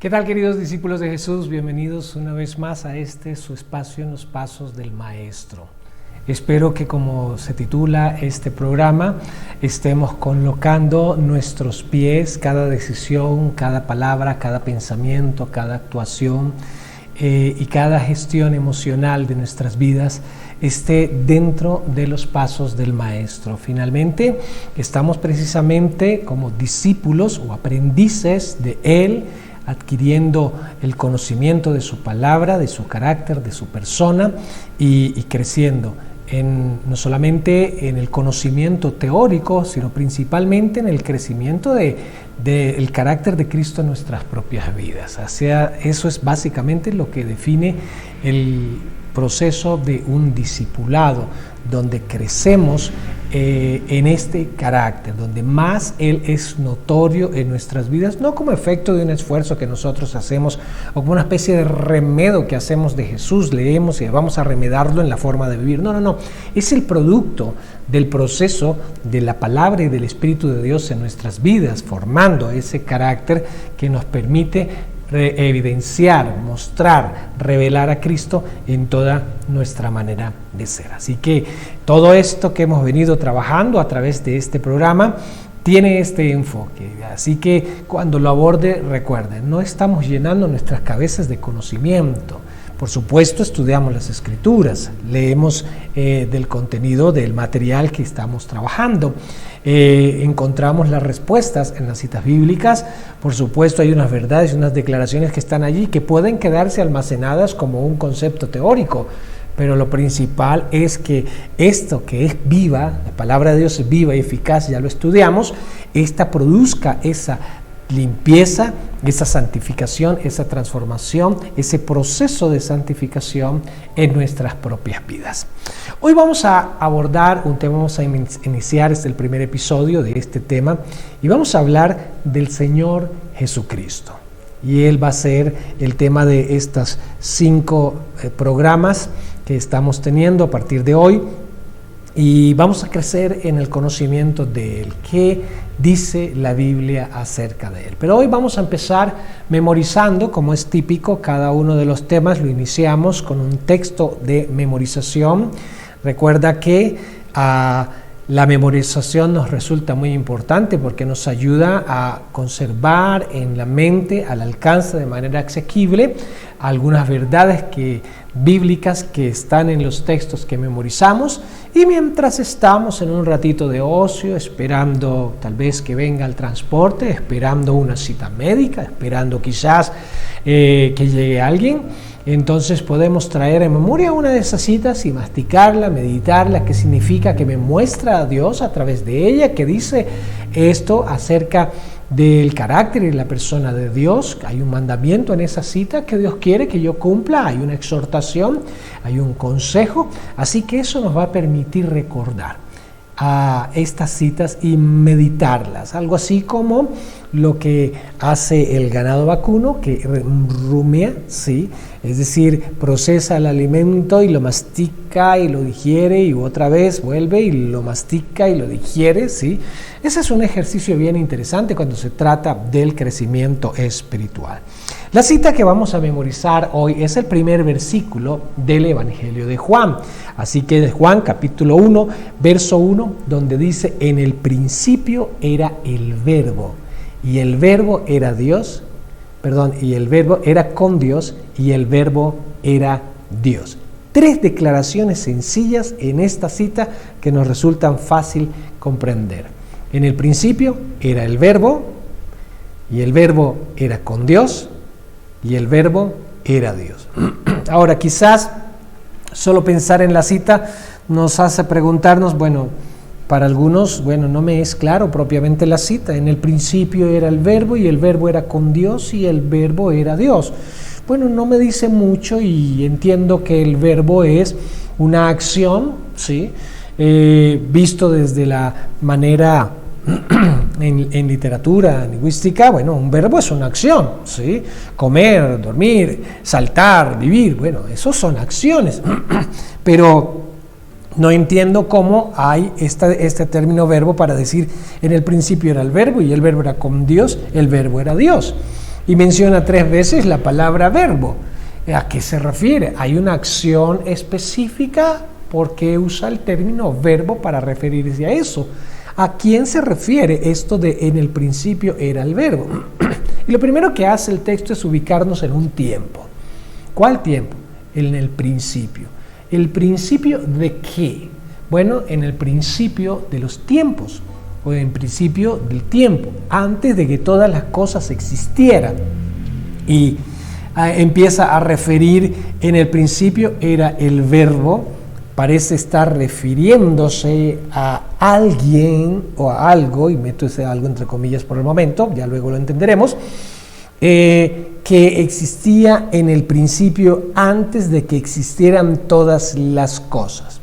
¿Qué tal, queridos discípulos de Jesús? Bienvenidos una vez más a su espacio en los pasos del Maestro. Espero que, como se titula este programa, estemos colocando nuestros pies, cada decisión, cada palabra, cada pensamiento, cada actuación y cada gestión emocional de nuestras vidas esté dentro de los pasos del Maestro. Finalmente, estamos precisamente como discípulos o aprendices de Él, adquiriendo el conocimiento de su palabra, de su carácter, de su persona y creciendo no solamente en el conocimiento teórico, sino principalmente en el crecimiento del carácter de Cristo en nuestras propias vidas. O sea, eso es básicamente lo que define el proceso de un discipulado, donde crecemos en este carácter, donde más Él es notorio en nuestras vidas, no como efecto de un esfuerzo que nosotros hacemos o como una especie de remedio que hacemos de Jesús, leemos y vamos a remedarlo en la forma de vivir. No, es el producto del proceso de la palabra y del Espíritu de Dios en nuestras vidas, formando ese carácter que nos permite evidenciar, mostrar, revelar a Cristo en toda nuestra manera de ser. Así que todo esto que hemos venido trabajando a través de este programa tiene este enfoque. Así que cuando lo aborde, recuerden, no estamos llenando nuestras cabezas de conocimiento. Por supuesto, estudiamos las Escrituras, leemos del contenido del material que estamos trabajando, encontramos las respuestas en las citas bíblicas. Por supuesto, hay unas verdades y unas declaraciones que están allí que pueden quedarse almacenadas como un concepto teórico, pero lo principal es que esto que es viva, la palabra de Dios es viva y eficaz, ya lo estudiamos, esta produzca esa limpieza, esa santificación, esa transformación, ese proceso de santificación en nuestras propias vidas. Hoy vamos a abordar un tema, vamos a iniciar el primer episodio de este tema y vamos a hablar del Señor Jesucristo. Y Él va a ser el tema de estos 5 programas que estamos teniendo a partir de hoy. Y vamos a crecer en el conocimiento de Él. ¿Qué dice la Biblia acerca de Él? Pero hoy vamos a empezar memorizando, como es típico, cada uno de los temas. Lo iniciamos con un texto de memorización. Recuerda que la memorización nos resulta muy importante porque nos ayuda a conservar en la mente, al alcance de manera asequible, algunas verdades bíblicas que están en los textos que memorizamos, y mientras estamos en un ratito de ocio, esperando tal vez que venga el transporte, esperando una cita médica, esperando quizás que llegue alguien, entonces podemos traer en memoria una de esas citas y masticarla, meditarla, que significa que me muestra a Dios a través de ella, que dice esto acerca del carácter y la persona de Dios. Hay un mandamiento en esa cita que Dios quiere que yo cumpla, hay una exhortación, hay un consejo, así que eso nos va a permitir recordar a estas citas y meditarlas, algo así como lo que hace el ganado vacuno, que rumea, ¿sí? Es decir, procesa el alimento y lo mastica y lo digiere y otra vez vuelve y lo mastica y lo digiere, ¿sí? Ese es un ejercicio bien interesante cuando se trata del crecimiento espiritual. La cita que vamos a memorizar hoy es el primer versículo del Evangelio de Juan. Así que de Juan capítulo 1, verso 1, donde dice: en el principio era el Verbo, y el Verbo era Dios, y el Verbo era con Dios, y el Verbo era Dios. 3 declaraciones sencillas en esta cita que nos resultan fácil comprender. En el principio era el Verbo, y el Verbo era con Dios, y el Verbo era Dios. Ahora, quizás solo pensar en la cita nos hace preguntarnos, para algunos, no me es claro propiamente la cita. En el principio era el Verbo y el Verbo era con Dios y el Verbo era Dios. No me dice mucho y entiendo que el verbo es una acción, ¿sí? Visto desde la manera en literatura lingüística, un verbo es una acción, ¿sí? Comer, dormir, saltar, vivir, esos son acciones, pero no entiendo cómo hay este término verbo para decir en el principio era el verbo y el verbo era con Dios, el verbo era Dios. Y menciona 3 veces la palabra verbo. ¿A qué se refiere? ¿Hay una acción específica? ¿Por qué usa el término verbo para referirse a eso? ¿A quién se refiere esto de en el principio era el verbo? Y lo primero que hace el texto es ubicarnos en un tiempo. ¿Cuál tiempo? En el principio. ¿El principio de qué? Bueno, en el principio de los tiempos, o en principio del tiempo, antes de que todas las cosas existieran. Y empieza a referir, en el principio era el verbo, parece estar refiriéndose a alguien o a algo, y meto ese algo entre comillas por el momento, ya luego lo entenderemos, que existía en el principio antes de que existieran todas las cosas.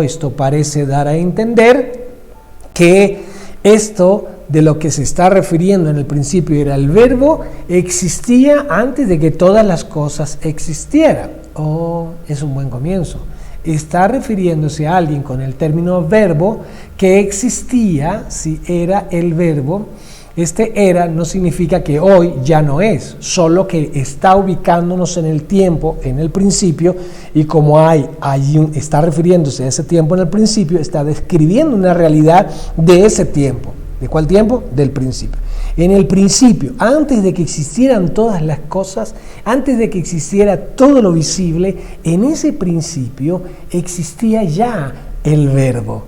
Esto parece dar a entender que esto de lo que se está refiriendo en el principio era el verbo, existía antes de que todas las cosas existieran. Es un buen comienzo. Está refiriéndose a alguien con el término verbo que existía, si era el verbo. Este era no significa que hoy ya no es, solo que está ubicándonos en el tiempo, en el principio, y como está refiriéndose a ese tiempo en el principio, está describiendo una realidad de ese tiempo. ¿De cuál tiempo? Del principio. En el principio, antes de que existieran todas las cosas, antes de que existiera todo lo visible, en ese principio existía ya el verbo.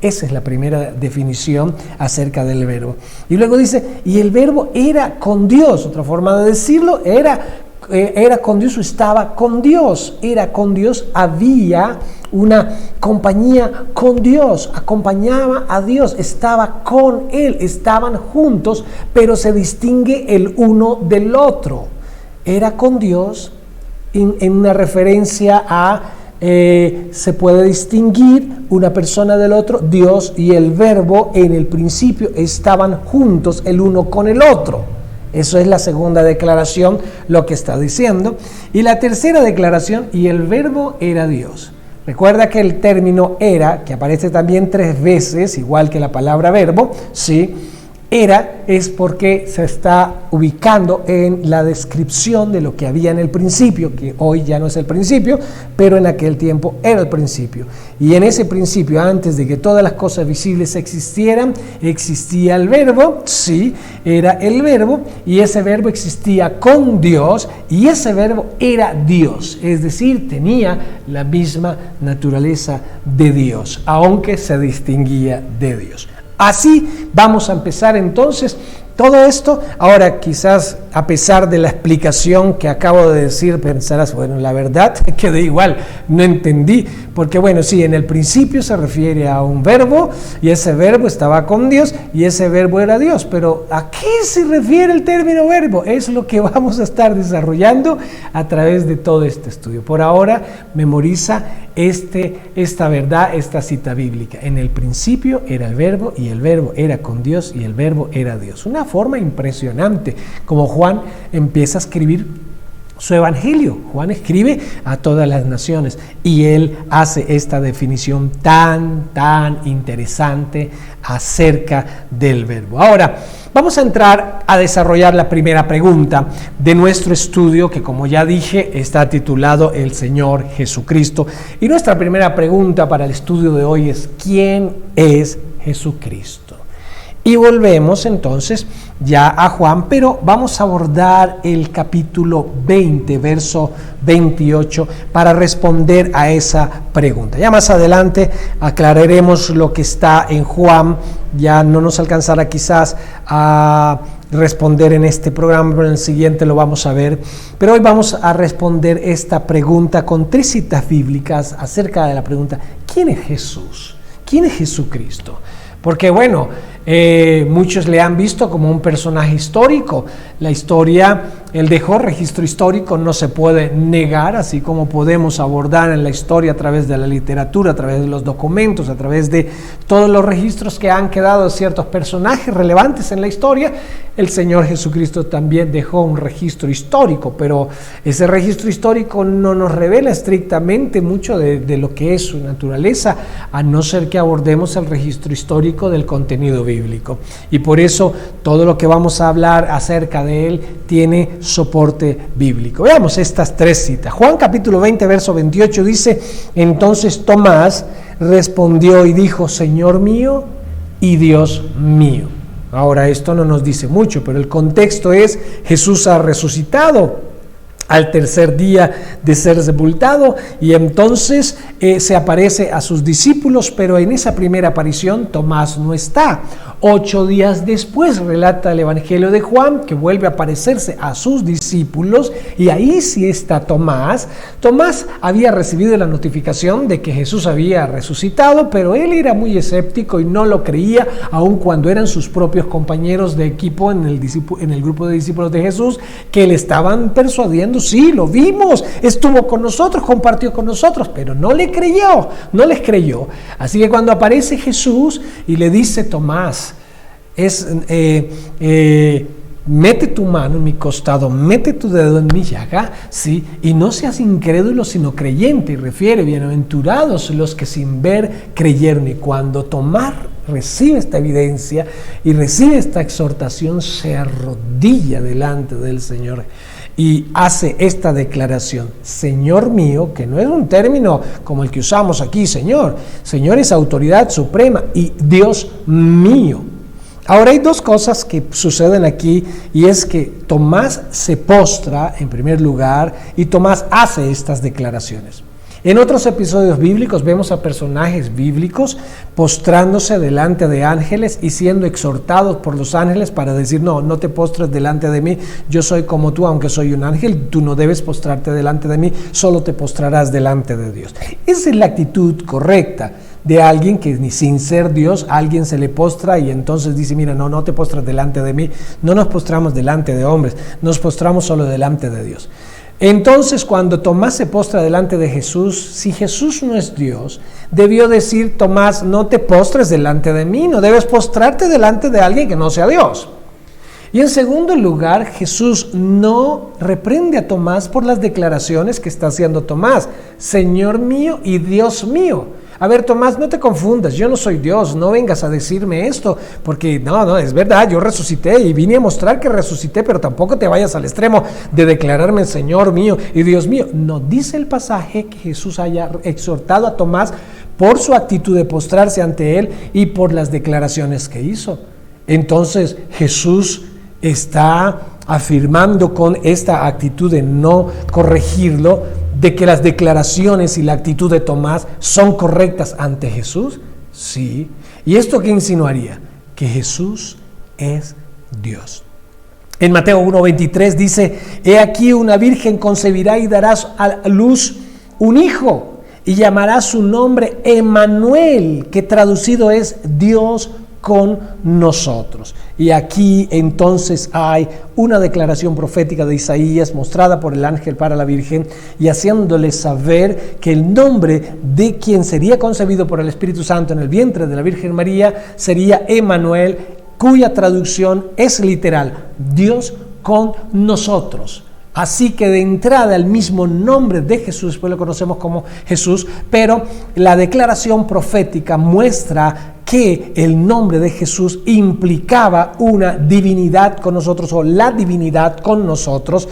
Esa es la primera definición acerca del verbo. Y luego dice, y el verbo era con Dios. Otra forma de decirlo, era con Dios o estaba con Dios. Era con Dios, había una compañía con Dios, acompañaba a Dios, estaba con Él, estaban juntos, pero se distingue el uno del otro. Era con Dios en una referencia a se puede distinguir una persona del otro. Dios y el verbo en el principio estaban juntos el uno con el otro. Eso es la segunda declaración, lo que está diciendo. Y la tercera declaración, y el verbo era Dios. Recuerda que el término era, que aparece también 3 veces, igual que la palabra verbo, ¿sí? Era es porque se está ubicando en la descripción de lo que había en el principio, que hoy ya no es el principio, pero en aquel tiempo era el principio. Y en ese principio, antes de que todas las cosas visibles existieran, existía el verbo, sí, era el verbo, y ese verbo existía con Dios, y ese verbo era Dios, es decir, tenía la misma naturaleza de Dios, aunque se distinguía de Dios. Así vamos a empezar entonces todo esto. Ahora quizás a pesar de la explicación que acabo de decir pensarás, bueno, la verdad que da igual, no entendí, porque bueno, sí, en el principio se refiere a un verbo y ese verbo estaba con Dios y ese verbo era Dios, pero ¿a qué se refiere el término verbo? Es lo que vamos a estar desarrollando a través de todo este estudio. Por ahora memoriza esta verdad, esta cita bíblica. En el principio era el verbo y el verbo era con Dios y el verbo era Dios. Una forma impresionante como Juan empieza a escribir su evangelio. Juan escribe a todas las naciones y él hace esta definición tan interesante acerca del verbo. Ahora vamos a entrar a desarrollar la primera pregunta de nuestro estudio, que como ya dije está titulado El Señor Jesucristo, y nuestra primera pregunta para el estudio de hoy es ¿quién es Jesucristo? Y volvemos entonces ya a Juan, pero vamos a abordar el capítulo 20, verso 28, para responder a esa pregunta. Ya más adelante aclararemos lo que está en Juan, ya no nos alcanzará quizás a responder en este programa, pero en el siguiente lo vamos a ver. Pero hoy vamos a responder esta pregunta con 3 citas bíblicas acerca de la pregunta, ¿quién es Jesús? ¿Quién es Jesucristo? Porque bueno, muchos le han visto como un personaje histórico. La historia, él dejó registro histórico, no se puede negar, así como podemos abordar en la historia a través de la literatura, a través de los documentos, a través de todos los registros que han quedado de ciertos personajes relevantes en la historia. El Señor Jesucristo también dejó un registro histórico, pero ese registro histórico no nos revela estrictamente mucho de lo que es su naturaleza, a no ser que abordemos el registro histórico del contenido bíblico. bíblico. Y por eso todo lo que vamos a hablar acerca de él tiene soporte bíblico. Veamos estas 3 citas. Juan capítulo 20, verso 28 dice: entonces Tomás respondió y dijo: Señor mío y Dios mío. Ahora, esto no nos dice mucho, pero el contexto es: Jesús ha resucitado al tercer día de ser sepultado, y entonces se aparece a sus discípulos, pero en esa primera aparición Tomás no está. 8 días después relata el Evangelio de Juan que vuelve a aparecerse a sus discípulos, y ahí sí está Tomás. Tomás había recibido la notificación de que Jesús había resucitado, pero él era muy escéptico y no lo creía, aun cuando eran sus propios compañeros de equipo en el grupo de discípulos de Jesús que le estaban persuadiendo: sí, lo vimos, estuvo con nosotros, compartió con nosotros, pero no les creyó. Así que cuando aparece Jesús y le dice: Tomás, mete tu mano en mi costado, mete tu dedo en mi llaga, ¿sí? Y no seas incrédulo sino creyente. Y refiere: bienaventurados los que sin ver creyeron. Y cuando Tomás recibe esta evidencia y recibe esta exhortación, se arrodilla delante del Señor y hace esta declaración: Señor mío, que no es un término como el que usamos aquí, Señor. Señor es autoridad suprema, y Dios mío. Ahora hay 2 cosas que suceden aquí, y es que Tomás se postra en primer lugar, y Tomás hace estas declaraciones. En otros episodios bíblicos vemos a personajes bíblicos postrándose delante de ángeles y siendo exhortados por los ángeles para decir: no te postres delante de mí, yo soy como tú, aunque soy un ángel, tú no debes postrarte delante de mí, solo te postrarás delante de Dios. Esa es la actitud correcta de alguien que ni sin ser Dios, a alguien se le postra y entonces dice: mira, no te postras delante de mí. No nos postramos delante de hombres, nos postramos solo delante de Dios. Entonces, cuando Tomás se postra delante de Jesús, si Jesús no es Dios, debió decir: Tomás, no te postres delante de mí, no debes postrarte delante de alguien que no sea Dios. Y en segundo lugar, Jesús no reprende a Tomás por las declaraciones que está haciendo Tomás: Señor mío y Dios mío. A ver, Tomás, no te confundas, yo no soy Dios, no vengas a decirme esto, porque no, es verdad, yo resucité y vine a mostrar que resucité, pero tampoco te vayas al extremo de declararme Señor mío y Dios mío. No dice el pasaje que Jesús haya exhortado a Tomás por su actitud de postrarse ante él y por las declaraciones que hizo. Entonces Jesús está afirmando con esta actitud de no corregirlo, de que las declaraciones y la actitud de Tomás son correctas ante Jesús. Sí. ¿Y esto qué insinuaría? Que Jesús es Dios. En Mateo 1:23 dice: he aquí una virgen concebirá y dará a luz un hijo, y llamará su nombre Emmanuel, que traducido es Dios con nosotros. Y aquí entonces hay una declaración profética de Isaías mostrada por el ángel para la Virgen, y haciéndole saber que el nombre de quien sería concebido por el Espíritu Santo en el vientre de la Virgen María sería Emmanuel, cuya traducción es literal: Dios con nosotros. Así que de entrada el mismo nombre de Jesús, después lo conocemos como Jesús, pero la declaración profética muestra que el nombre de Jesús implicaba una divinidad con nosotros, o la divinidad con nosotros,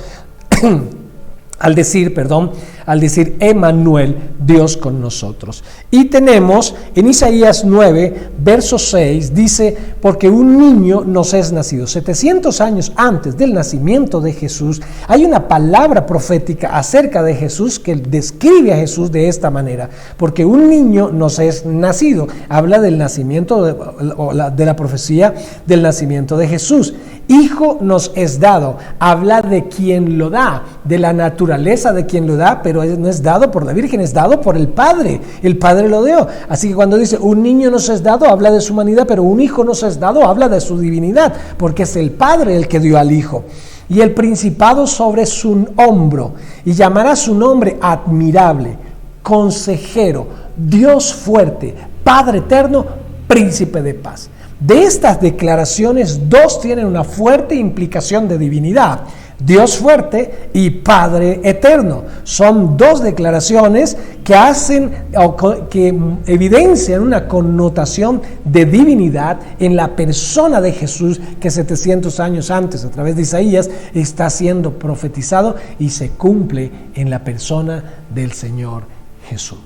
al decir Emmanuel, Dios con nosotros. Y tenemos en Isaías 9, verso 6, dice: porque un niño nos es nacido. 700 años antes del nacimiento de Jesús, hay una palabra profética acerca de Jesús que describe a Jesús de esta manera: porque un niño nos es nacido. Habla del nacimiento, de la profecía del nacimiento de Jesús. Hijo nos es dado. Habla de quien lo da, de la naturaleza de quien lo da, pero no es dado por la Virgen, es dado por el Padre. El Padre lo dio. Así que cuando dice un niño nos es dado, habla de su humanidad, pero un hijo nos es dado, habla de su divinidad, porque es el Padre el que dio al Hijo. Y el principado sobre su hombro, y llamará su nombre admirable, consejero, Dios fuerte, Padre eterno, príncipe de paz. De estas declaraciones, 2 tienen una fuerte implicación de divinidad: Dios fuerte y Padre eterno. Son 2 declaraciones que hacen o que evidencian una connotación de divinidad en la persona de Jesús, que 700 años antes, a través de Isaías, está siendo profetizado y se cumple en la persona del Señor Jesús.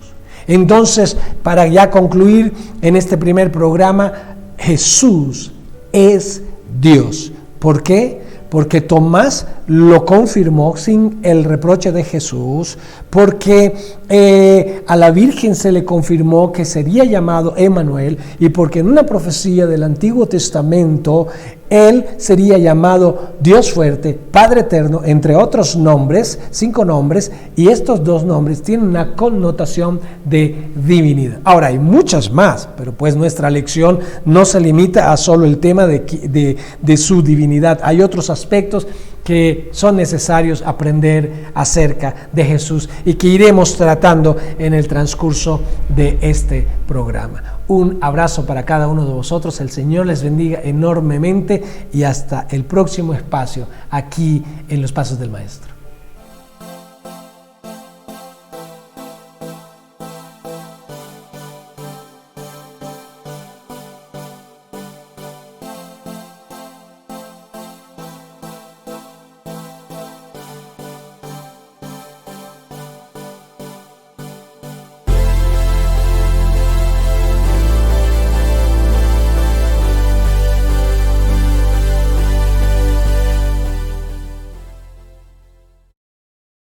Entonces, para ya concluir en este primer programa, Jesús es Dios. ¿Por qué? Porque Tomás lo confirmó sin el reproche de Jesús, porque a la Virgen se le confirmó que sería llamado Emmanuel, y porque en una profecía del Antiguo Testamento él sería llamado Dios fuerte, Padre eterno, entre otros nombres, 5 nombres, y estos 2 nombres tienen una connotación de divinidad. Ahora, hay muchas más, pero pues nuestra lección no se limita a solo el tema de su divinidad. Hay otros aspectos que son necesarios aprender acerca de Jesús y que iremos tratando en el transcurso de este programa. Un abrazo para cada uno de vosotros, el Señor les bendiga enormemente y hasta el próximo espacio aquí en Los Pasos del Maestro.